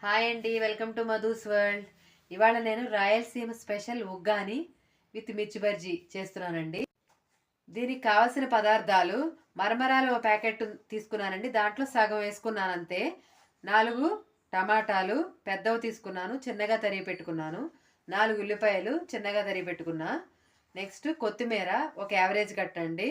Hi అండి, welcome to Madhu's world. ఇవాళ నేను రాయలసీమ స్పెషల్ ఉగ్గాని విత్ మిర్చి బజ్జీ చేస్తున్నానండి. దీనికి కావాల్సిన పదార్థాలు: మరమరాలు ఒక ప్యాకెట్ తీసుకున్నానండి, దాంట్లో సగం వేసుకున్నాను అంతే. 4 టమాటాలు పెద్దవి తీసుకున్నాను, చిన్నగా తరిగి పెట్టుకున్నాను. 4 ఉల్లిపాయలు చిన్నగా తరిగి పెట్టుకున్నా. నెక్స్ట్ కొత్తిమీర ఒక యావరేజ్ కట్టండి.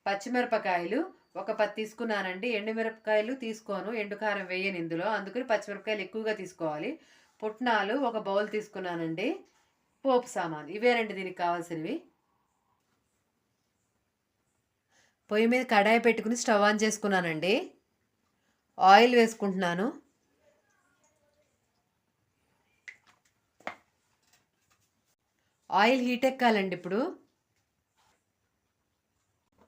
పచ్చిమిరపకాయలు ఒక 10 తీసుకున్నానండి. ఎండుమిరపకాయలు తీసుకోను, ఎండుకారం వేయను ఇందులో, అందుకని పచ్చిమిరపకాయలు ఎక్కువగా తీసుకోవాలి. పుట్నాలు ఒక బౌల్ తీసుకున్నానండి. పోపు సామాన్ ఇవేనండి దీనికి కావాల్సినవి. పొయ్యి మీద కడాయి పెట్టుకుని స్టవ్ ఆన్ చేసుకున్నానండి. ఆయిల్ వేసుకుంటున్నాను. ఆయిల్ హీట్ ఎక్కాలండి. ఇప్పుడు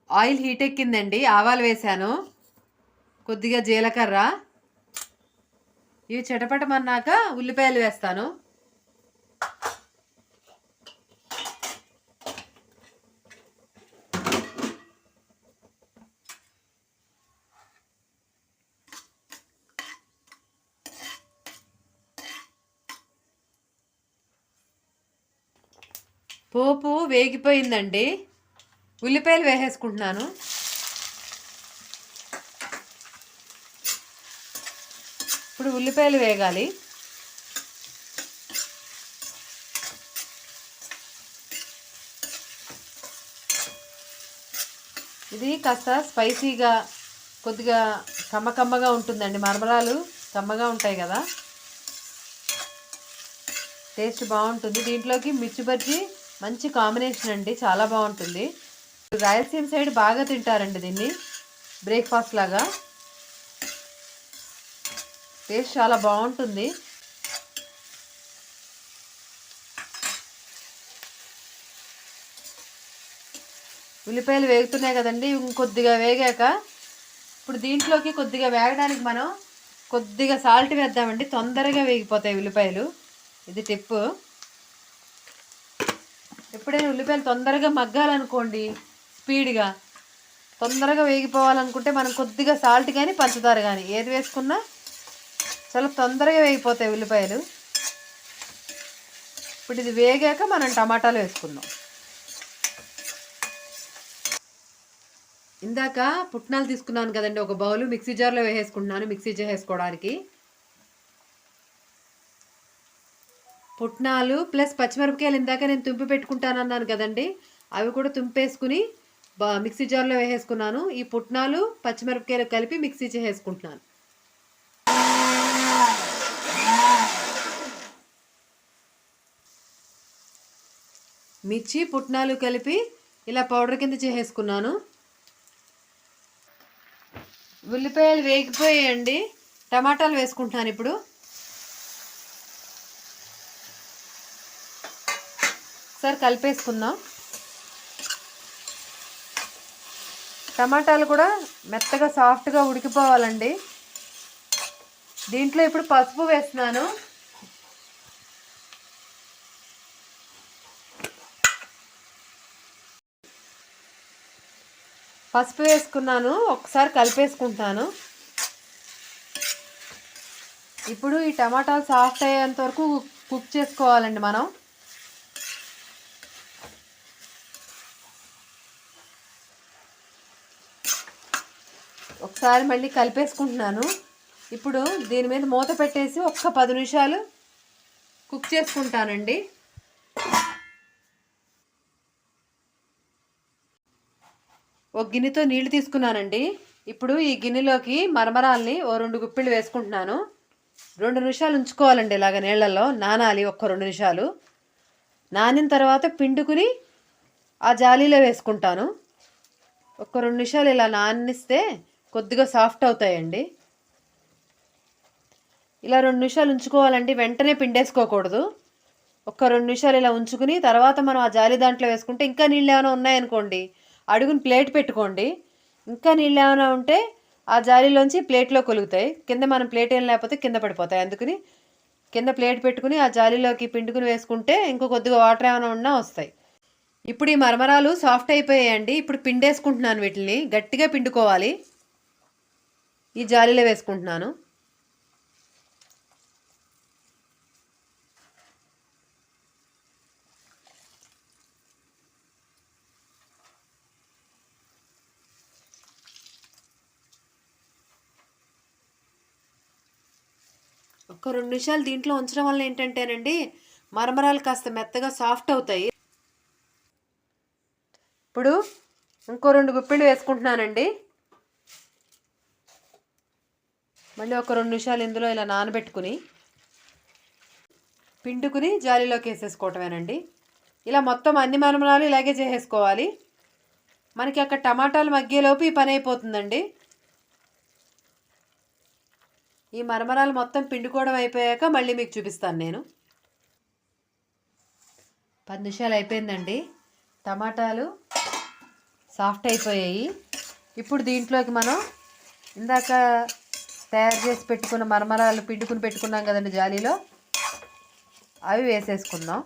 ఆయిల్ హీట్ ఎక్కిందండి, ఆవాలు వేసాను, కొద్దిగా జీలకర్ర. ఇవి చిటపటమన్నాక ఉల్లిపాయలు వేస్తాను. పోపు వేగిపోయిందండి, ఉల్లిపాయలు వేసేసుకుంటున్నాను. ఇప్పుడు ఉల్లిపాయలు వేగాలి. ఇది కాస్త స్పైసీగా, కొద్దిగా కమ్మగా ఉంటుందండి. మరమరాలు కమ్మగా ఉంటాయి కదా, టేస్ట్ బాగుంటుంది. దీంట్లోకి మిర్చి బజ్జీ మంచి కాంబినేషన్ అండి, చాలా బాగుంటుంది. రాయలసీమ సైడ్ బాగా తింటారండి దీన్ని, బ్రేక్ఫాస్ట్ లాగా. టేస్ట్ చాలా బాగుంటుంది. ఉల్లిపాయలు వేగుతున్నాయి కదండి, ఇంకొద్దిగా వేగాక ఇప్పుడు దీంట్లోకి కొద్దిగా వేగడానికి మనం కొద్దిగా సాల్ట్ వేద్దామండి, తొందరగా వేగిపోతాయి ఉల్లిపాయలు. ఇది టిప్పు. ఎప్పుడైనా ఉల్లిపాయలు తొందరగా మగ్గాలనుకోండి, స్పీడ్గా తొందరగా వేగిపోవాలనుకుంటే మనం కొద్దిగా సాల్ట్ కానీ పంచదార కానీ ఏది వేసుకున్నా చాలా తొందరగా వేగిపోతాయి ఉల్లిపాయలు. ఇప్పుడు ఇది వేగాక మనం టమాటాలు వేసుకుందాం. ఇందాక పుట్నాలు తీసుకున్నాను కదండి, ఒక బౌలు మిక్సీ జార్లో వేసేసుకుంటున్నాను, మిక్సీ చేసేసుకోవడానికి. పుట్నాలు ప్లస్ పచ్చిమిరపకాయలు ఇందాక నేను తుంపి పెట్టుకుంటాను అన్నాను కదండి, అవి కూడా తుంపేసుకుని మిక్సీ జార్లో వేసేసుకున్నాను. ఈ పుట్నాలు పచ్చిమిరపకాయలు కలిపి మిక్సీ చేసేసుకుంటున్నాను. మిర్చి పుట్నాలు కలిపి ఇలా పౌడర్ కింద చేసేసుకున్నాను. ఉల్లిపాయలు వేగిపోయాయండి, టమాటాలు వేసుకుంటున్నాను. ఇప్పుడు ఒకసారి కలిపేసుకుందాం. టమాటాలు కూడా మెత్తగా సాఫ్ట్గా ఉడికిపోవాలండి. దీంట్లో ఇప్పుడు పసుపు వేస్తున్నాను. పసుపు వేసుకున్నాను, ఒకసారి కలిపేసుకుంటాను. ఇప్పుడు ఈ టమాటాలు సాఫ్ట్ అయ్యేంత వరకు కుక్ చేసుకోవాలండి మనం. ఒకసారి మళ్ళీ కలిపేసుకుంటున్నాను. ఇప్పుడు దీని మీద మూత పెట్టేసి ఒక్క 10 నిమిషాలు కుక్ చేసుకుంటానండి. ఒక గిన్నెతో నీళ్లు తీసుకున్నానండి. ఇప్పుడు ఈ గిన్నెలోకి మరమరాల్ని ఓ 2 గుప్పిళ్ళు వేసుకుంటున్నాను. 2 నిమిషాలు ఉంచుకోవాలండి, ఇలాగ నీళ్ళల్లో నానాలి. ఒక్క 2 నిమిషాలు నానిన తర్వాత పిండుకుని ఆ జాలీలో వేసుకుంటాను. ఒక్క 2 నిమిషాలు ఇలా నానిస్తే కొద్దిగా సాఫ్ట్ అవుతాయండి. ఇలా 2 నిమిషాలు ఉంచుకోవాలండి, వెంటనే పిండేసుకోకూడదు. ఒక్క 2 నిమిషాలు ఇలా ఉంచుకుని తర్వాత మనం ఆ జాలి దాంట్లో వేసుకుంటే, ఇంకా నీళ్ళు ఏమైనా ఉన్నాయనుకోండి అడుగుని ప్లేట్ పెట్టుకోండి. ఇంకా నీళ్ళు ఏమైనా ఉంటే ఆ జాలీలోంచి ప్లేట్లో కొలుగుతాయి. కింద మనం ప్లేట్ ఏం లేకపోతే కింద పడిపోతాయి. అందుకని కింద ప్లేట్ పెట్టుకుని ఆ జాలీలోకి పిండుకుని వేసుకుంటే ఇంకో కొద్దిగా వాటర్ ఏమైనా ఉన్నా వస్తాయి. ఇప్పుడు ఈ మరమరాలు సాఫ్ట్ అయిపోయాయండి. ఇప్పుడు పిండేసుకుంటున్నాను, వీటిని గట్టిగా పిండుకోవాలి. ఈ జాలీలో వేసుకుంటున్నాను. ఒక 2 నిమిషాలు దీంట్లో ఉంచడం వల్ల ఏంటంటేనండి మరమరాలు కాస్త మెత్తగా సాఫ్ట్ అవుతాయి. ఇప్పుడు ఇంకో 2 గుప్పిళ్ళు వేసుకుంటున్నానండి. మళ్ళీ ఒక 2 నిమిషాలు ఇందులో ఇలా నానబెట్టుకుని పిండుకుని జాలీలోకి వేసేసుకోవటమేనండి. ఇలా మొత్తం అన్ని మరమరాలు ఇలాగే చేసేసుకోవాలి. మనకి అక్కడ టమాటాలు మగ్గేలోపు ఈ పని అయిపోతుందండి. ఈ మరమరాలు మొత్తం పిండుకోవడం అయిపోయాక మళ్ళీ మీకు చూపిస్తాను నేను. 10 నిమిషాలు అయిపోయిందండి. టమాటాలు సాఫ్ట్ అయిపోయాయి. ఇప్పుడు దీంట్లోకి మనం ఇందాక తయారు చేసి పెట్టుకున్న మరమరాలు పిండుకుని పెట్టుకున్నాం కదండి జాలీలో, అవి వేసేసుకుందాం.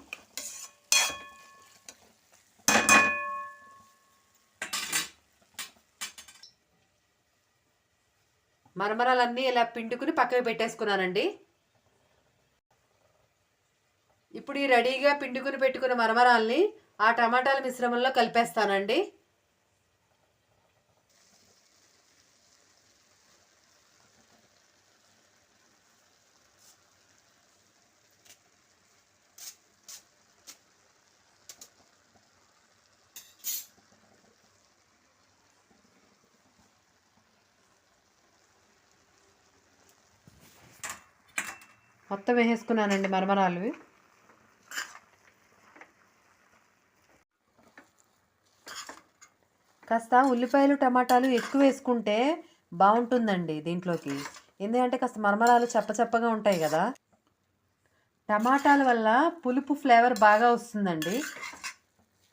మరమరాలన్నీ ఇలా పిండుకుని పక్కకు పెట్టేసుకున్నానండి. ఇప్పుడు ఈ రెడీగా పిండుకుని పెట్టుకున్న మరమరాల్ని ఆ టమాటాల మిశ్రమంలో కలిపేస్తానండి. మొత్తం వేసేసుకున్నానండి మరమరాలు. కాస్త ఉల్లిపాయలు టమాటాలు ఎక్కువ వేసుకుంటే బాగుంటుందండి దీంట్లోకి. ఎందుకంటే కాస్త మరమరాలు చప్పచప్పగా ఉంటాయి కదా. టమాటాల వల్ల పులుపు ఫ్లేవర్ బాగా వస్తుందండి.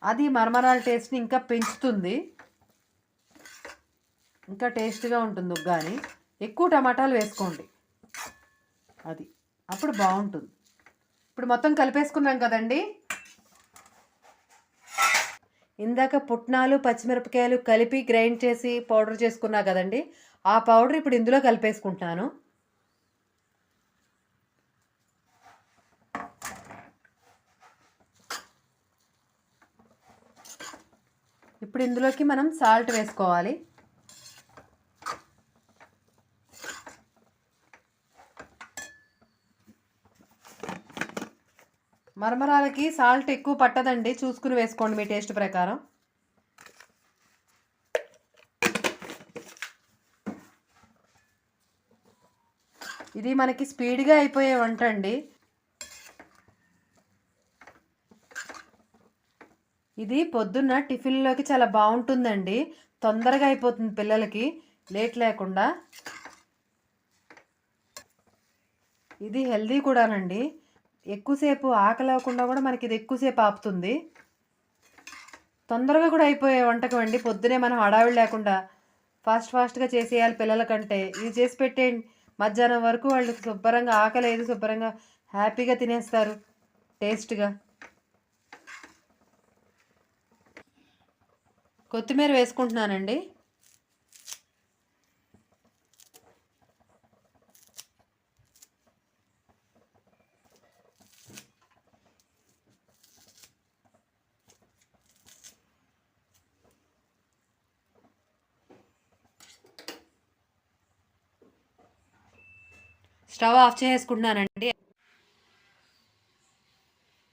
అది మరమరాల టేస్ట్ని ఇంకా పెంచుతుంది, ఇంకా టేస్ట్గా ఉంటుంది ఉగ్గాని. ఎక్కువ టమాటాలు వేసుకోండి, అది అప్పుడు బాగుంటుంది. ఇప్పుడు మొత్తం కలిపేసుకున్నాం కదండి. ఇందాక పుట్నాలు పచ్చిమిరపకాయలు కలిపి గ్రైండ్ చేసి పౌడర్ చేసుకున్నా కదండి, ఆ పౌడర్ ఇప్పుడు ఇందులో కలిపేసుకుంటున్నాను. ఇప్పుడు ఇందులోకి మనం సాల్ట్ వేసుకోవాలి. మరమరాలకి సాల్ట్ ఎక్కువ పట్టదండి, చూసుకుని వేసుకోండి మీ టేస్ట్ ప్రకారం. ఇది మనకి స్పీడ్గా అయిపోయే వంట అండి. ఇది పొద్దున్న టిఫిన్లోకి చాలా బాగుంటుందండి. తొందరగా అయిపోతుంది పిల్లలకి, లేట్ లేకుండా. ఇది హెల్దీ కూడానండి. ఎక్కువసేపు ఆకలి అవ్వకుండా కూడా మనకి ఇది ఎక్కువసేపు ఆపుతుంది. తొందరగా కూడా అయిపోయే వంటకం అండి. పొద్దునే మనం హడావిడి లేకుండా ఫాస్ట్గా చేసేయాలి పిల్లలకంటే ఇది చేసి పెట్టేయండి. మధ్యాహ్నం వరకు వాళ్ళు శుభ్రంగా ఆకలి ఏది శుభ్రంగా హ్యాపీగా తినేస్తారు టేస్ట్గా. కొత్తిమీర వేసుకుంటున్నానండి. స్టవ్ ఆఫ్ చేసుకుంటున్నానండి.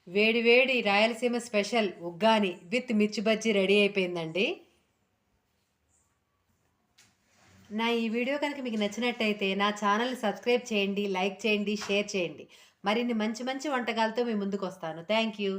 వేడి వేడి రాయలసీమ స్పెషల్ ఉగ్గాని విత్ మిర్చి బజ్జీ రెడీ అయిపోయిందండి. నా ఈ వీడియో కనుక మీకు నచ్చినట్టయితే నా ఛానల్ని సబ్స్క్రైబ్ చేయండి, లైక్ చేయండి, షేర్ చేయండి. మరిన్ని మంచి మంచి వంటకాలతో మీ ముందుకు వస్తాను. Thank you.